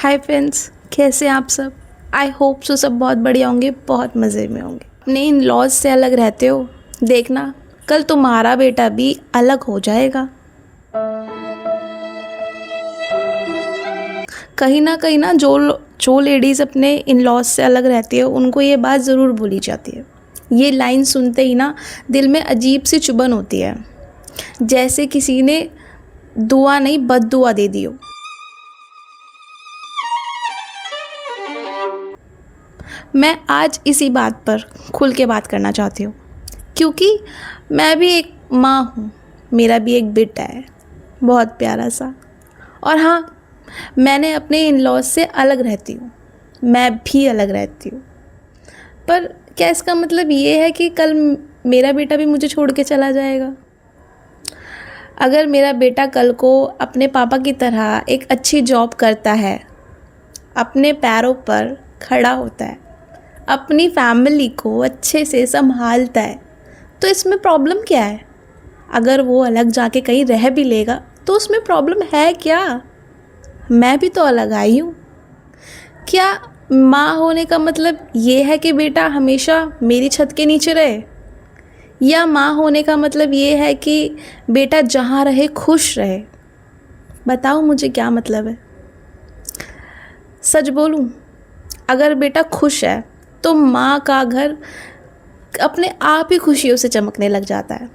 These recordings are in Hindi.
हाय फ्रेंड्स, कैसे हैं आप सब। आई होप सो सब बहुत बढ़िया होंगे, बहुत मज़े में होंगे। अपने इन लॉज से अलग रहते हो, देखना कल तुम्हारा बेटा भी अलग हो जाएगा। कहीं ना जो लेडीज़ अपने इन लॉज से अलग रहती है उनको ये बात ज़रूर बोली जाती है। ये लाइन सुनते ही ना दिल में अजीब सी चुभन होती है, जैसे किसी ने दुआ नहीं बद्दुआ दे दी हो। मैं आज इसी बात पर खुल के बात करना चाहती हूँ, क्योंकि मैं भी एक माँ हूँ, मेरा भी एक बेटा है, बहुत प्यारा सा। और हाँ, मैंने अपने इन लॉज से अलग रहती हूँ, मैं भी अलग रहती हूँ। पर क्या इसका मतलब ये है कि कल मेरा बेटा भी मुझे छोड़ के चला जाएगा? अगर मेरा बेटा कल को अपने पापा की तरह एक अच्छी जॉब करता है, अपने पैरों पर खड़ा होता है, अपनी फैमिली को अच्छे से संभालता है, तो इसमें प्रॉब्लम क्या है? अगर वो अलग जाके कहीं रह भी लेगा तो उसमें प्रॉब्लम है क्या? मैं भी तो अलग आई हूँ। क्या माँ होने का मतलब ये है कि बेटा हमेशा मेरी छत के नीचे रहे? या माँ होने का मतलब ये है कि बेटा जहाँ रहे खुश रहे? बताओ मुझे क्या मतलब है। सच बोलूँ, अगर बेटा खुश है तो माँ का घर अपने आप ही खुशियों से चमकने लग जाता है।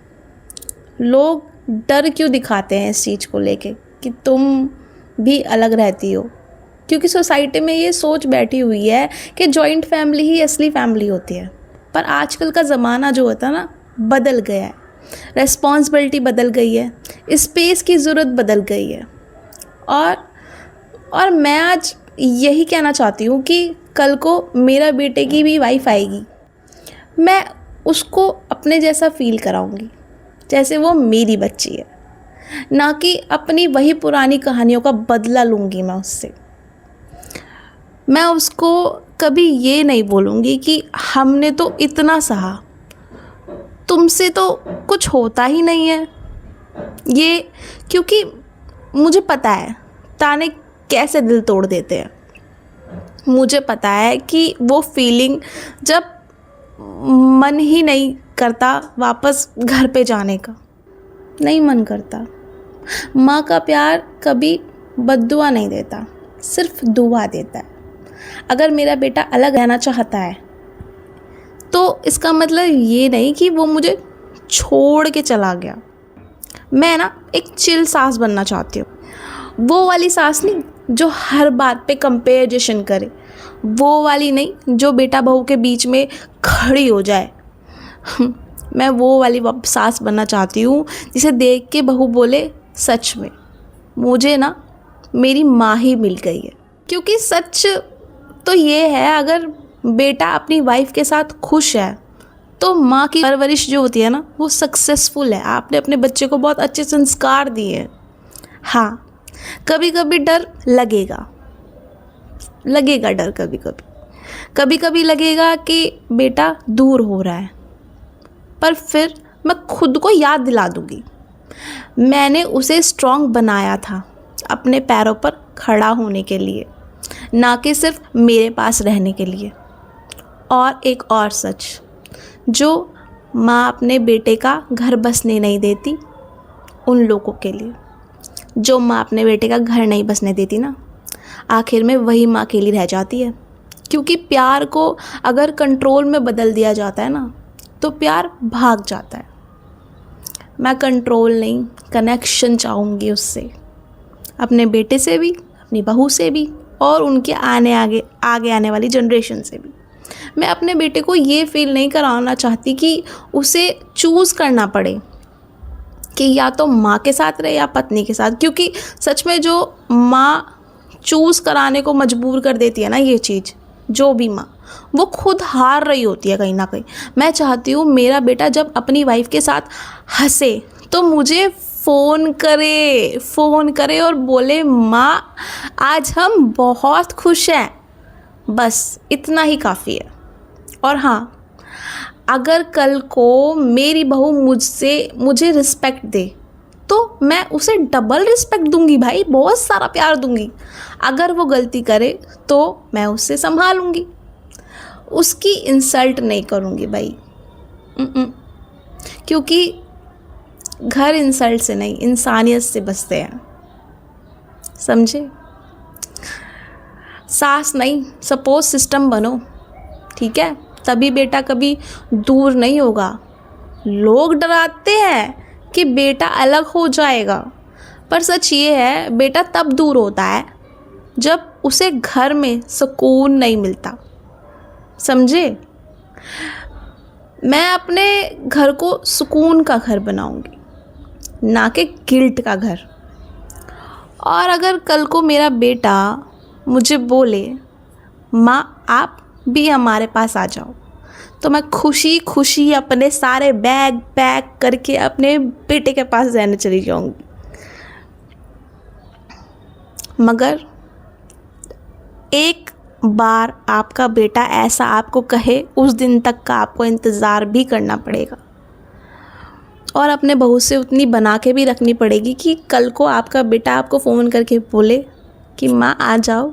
लोग डर क्यों दिखाते हैं इस चीज़ को लेके कि तुम भी अलग रहती हो? क्योंकि सोसाइटी में ये सोच बैठी हुई है कि जॉइंट फैमिली ही असली फैमिली होती है। पर आजकल का ज़माना जो होता है ना, बदल गया है। रिस्पॉन्सिबिलिटी बदल गई है, स्पेस की ज़रूरत बदल गई है। और मैं आज यही कहना चाहती हूँ कि कल को मेरा बेटे की भी वाइफ आएगी, मैं उसको अपने जैसा फील कराऊंगी जैसे वो मेरी बच्ची है, ना कि अपनी वही पुरानी कहानियों का बदला लूँगी मैं उससे। मैं उसको कभी ये नहीं बोलूँगी कि हमने तो इतना सहा, तुमसे तो कुछ होता ही नहीं है। ये क्योंकि मुझे पता है ताने कैसे दिल तोड़ देते हैं। मुझे पता है कि वो फीलिंग जब मन ही नहीं करता वापस घर पे जाने का, नहीं मन करता। माँ का प्यार कभी बद्दुआ नहीं देता, सिर्फ दुआ देता है। अगर मेरा बेटा अलग रहना चाहता है तो इसका मतलब ये नहीं कि वो मुझे छोड़ के चला गया। मैं ना एक चिल सास बनना चाहती हूँ, वो वाली सास नहीं जो हर बात पे कंपेरिजन करे, वो वाली नहीं जो बेटा बहू के बीच में खड़ी हो जाए। मैं वो वाली सास बनना चाहती हूँ जिसे देख के बहू बोले सच में मुझे ना मेरी माँ ही मिल गई है। क्योंकि सच तो ये है, अगर बेटा अपनी वाइफ के साथ खुश है तो माँ की परवरिश जो होती है ना वो सक्सेसफुल है। आपने अपने बच्चे को बहुत अच्छे संस्कार दिए हैं। हाँ, कभी कभी डर लगेगा डर कभी कभी लगेगा कि बेटा दूर हो रहा है, पर फिर मैं खुद को याद दिला दूंगी मैंने उसे स्ट्रॉन्ग बनाया था अपने पैरों पर खड़ा होने के लिए, ना कि सिर्फ मेरे पास रहने के लिए। और एक और सच, जो माँ अपने बेटे का घर बसने नहीं देती उन लोगों के लिए, जो माँ अपने बेटे का घर नहीं बसने देती ना, आखिर में वही माँ अकेली रह जाती है। क्योंकि प्यार को अगर कंट्रोल में बदल दिया जाता है ना तो प्यार भाग जाता है। मैं कंट्रोल नहीं, कनेक्शन चाहूँगी उससे, अपने बेटे से भी, अपनी बहू से भी, और उनके आगे आने वाली जनरेशन से भी। मैं अपने बेटे को ये फील नहीं कराना चाहती कि उसे चूज़ करना पड़े कि या तो माँ के साथ रहे या पत्नी के साथ। क्योंकि सच में जो माँ चूज़ कराने को मजबूर कर देती है ना, ये चीज़ जो भी माँ, वो खुद हार रही होती है कहीं ना कहीं। मैं चाहती हूँ मेरा बेटा जब अपनी वाइफ के साथ हंसे तो मुझे फ़ोन करे और बोले माँ आज हम बहुत खुश हैं। बस इतना ही काफ़ी है। और हाँ, अगर कल को मेरी बहू मुझे रिस्पेक्ट दे तो मैं उसे डबल रिस्पेक्ट दूंगी भाई, बहुत सारा प्यार दूंगी। अगर वो गलती करे तो मैं उससे संभालूंगी, उसकी इंसल्ट नहीं करूंगी भाई। क्योंकि घर इंसल्ट से नहीं, इंसानियत से बसते हैं, समझे? सास नहीं, सपोर्ट सिस्टम बनो, ठीक है? तभी बेटा कभी दूर नहीं होगा। लोग डराते हैं कि बेटा अलग हो जाएगा, पर सच ये है बेटा तब दूर होता है जब उसे घर में सुकून नहीं मिलता, समझे? मैं अपने घर को सुकून का घर बनाऊंगी, ना कि गिल्ट का घर। और अगर कल को मेरा बेटा मुझे बोले माँ आप भी हमारे पास आ जाओ, तो मैं खुशी खुशी अपने सारे बैग पैक करके अपने बेटे के पास रहने चली जाऊंगी। मगर एक बार आपका बेटा ऐसा आपको कहे, उस दिन तक का आपको इंतज़ार भी करना पड़ेगा, और अपने बहू से उतनी बना के भी रखनी पड़ेगी कि कल को आपका बेटा आपको फ़ोन करके बोले कि माँ आ जाओ,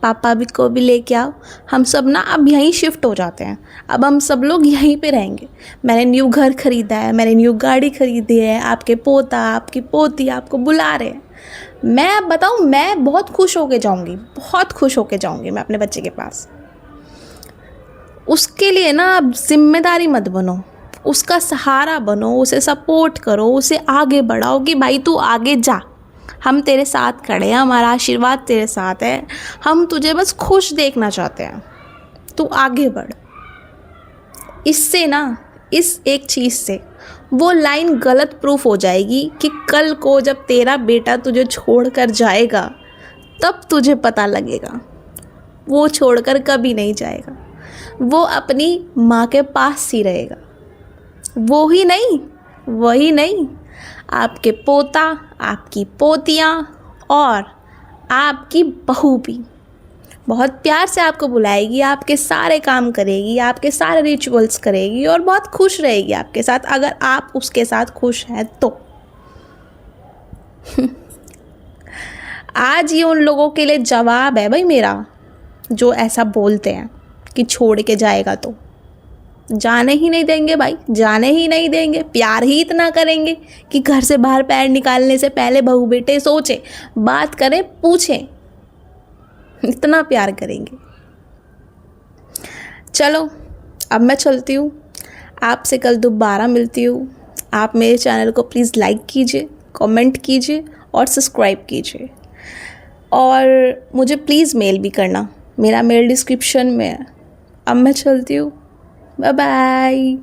पापा भी को भी लेके आओ। हम सब ना अब यहीं शिफ्ट हो जाते हैं, अब हम सब लोग यहीं पे रहेंगे। मैंने न्यू घर ख़रीदा है, मैंने न्यू गाड़ी ख़रीदी है, आपके पोता आपकी पोती आपको बुला रहे हैं। मैं बताऊँ, मैं बहुत खुश होके जाऊँगी, बहुत खुश होके जाऊँगी मैं अपने बच्चे के पास। उसके लिए ना आप जिम्मेदारी मत बनो, उसका सहारा बनो, उसे सपोर्ट करो, उसे आगे बढ़ाओ कि भाई तू आगे जा, हम तेरे साथ खड़े हैं, हमारा आशीर्वाद तेरे साथ है, हम तुझे बस खुश देखना चाहते हैं, तू आगे बढ़। इससे ना, इस एक चीज़ से वो लाइन गलत प्रूफ हो जाएगी कि कल को जब तेरा बेटा तुझे छोड़कर जाएगा तब तुझे पता लगेगा। वो छोड़कर कभी नहीं जाएगा, वो अपनी माँ के पास ही रहेगा। वही नहीं, आपके पोता, आपकी पोतियाँ और आपकी बहू भी बहुत प्यार से आपको बुलाएगी, आपके सारे काम करेगी, आपके सारे रिचुअल्स करेगी और बहुत खुश रहेगी आपके साथ, अगर आप उसके साथ खुश हैं तो। आज ये उन लोगों के लिए जवाब है भाई मेरा, जो ऐसा बोलते हैं कि छोड़ के जाएगा तो जाने ही नहीं देंगे भाई, जाने ही नहीं देंगे। प्यार ही इतना करेंगे कि घर से बाहर पैर निकालने से पहले बहू बेटे सोचें, बात करें, पूछें, इतना प्यार करेंगे। चलो अब मैं चलती हूँ, आपसे कल दोबारा मिलती हूँ। आप मेरे चैनल को प्लीज़ लाइक कीजिए, कमेंट कीजिए और सब्सक्राइब कीजिए, और मुझे प्लीज़ मेल भी करना, मेरा मेल डिस्क्रिप्शन में है। अब मैं चलती हूँ, बाय बाय।